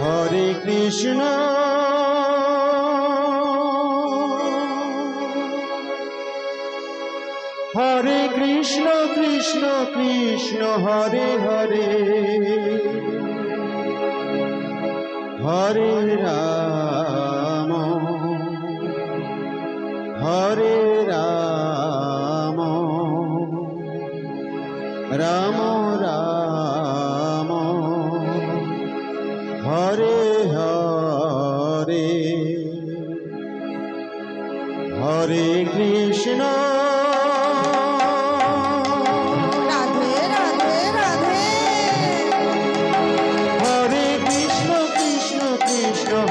হরে কৃষ্ণ হরে কৃষ্ণ কৃষ্ণ কৃষ্ণ হরে হরে হরে রাম হরে রাম রাম রাম হরে হরে হরে কৃষ্ণ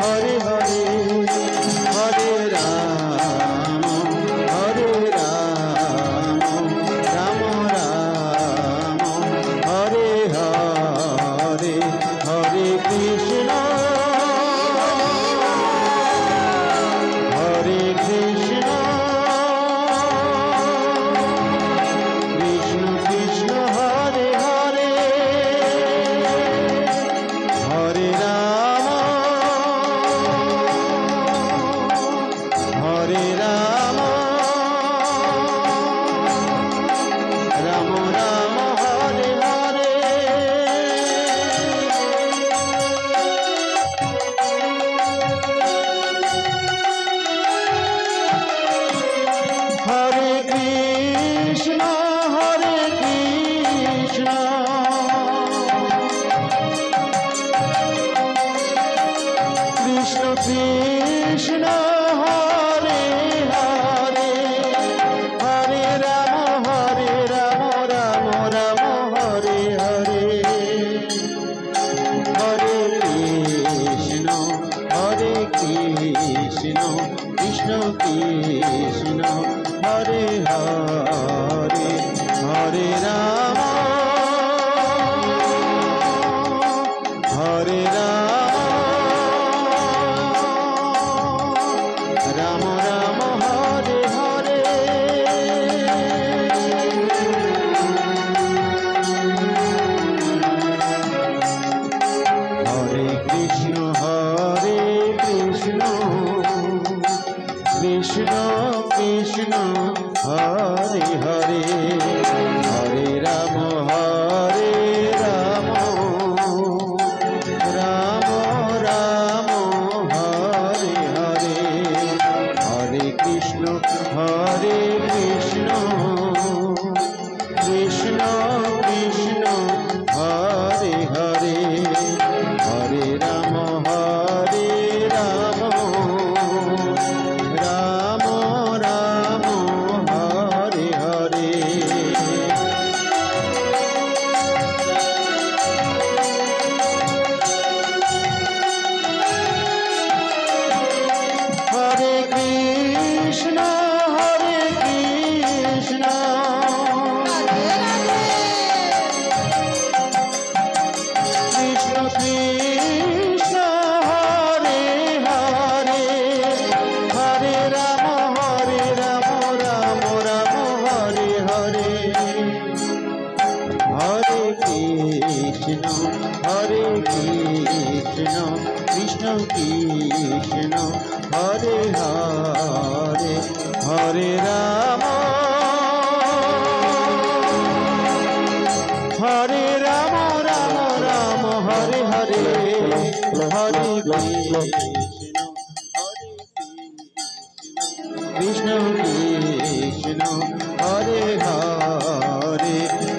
हरे हरे हरे राम राम राम हरे हरे हरे कृष्ण कृष्ण कृष्ण हरे हरे हरे राम हरे राम राम राम हरे हरे हरे कृष्ण कृष्ण कृष्ण हरे हरे हरे राम राम राम हरे हरे हरे कृष्ण कृष्ण कृष्ण हरे हरे हरे राम राम राम हरे हरे हरे कृष्ण कृष्ण कृष्ण हरे हरे हरे राम राम राम हरे हरे हरे कृष्ण कृष्ण कृष्ण हरे हरे हरे राम राम राम हरे हरे हरे कृष्ण कृष्ण कृष्ण हरे हरे हरे राम राम हरे हरे हरे कृष्ण कृष्ण कृष्ण हरे हरे हरे राम राम हरे हरे हरे कृष्ण कृष्ण हरे हरे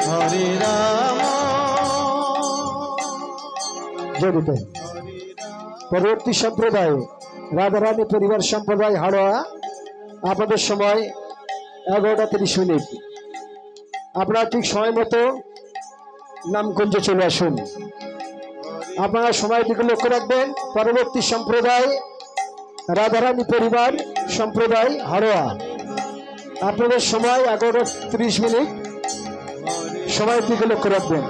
हरे राम জড়িত পরবর্তী সম্প্রদায় রাধারানী পরিবার সম্প্রদায় হাড়োয়া আপনাদের সময় 11:30 আপনারা ঠিক সময় মতো নামকুঞ্জে চলে আসুন। আপনারা সময় দিকে লক্ষ্য রাখবেন। পরবর্তী সম্প্রদায় রাধারানী পরিবার সম্প্রদায় হাড়োয়া আপনাদের সময় 11:30 সময়ের দিকে লক্ষ্য রাখবেন।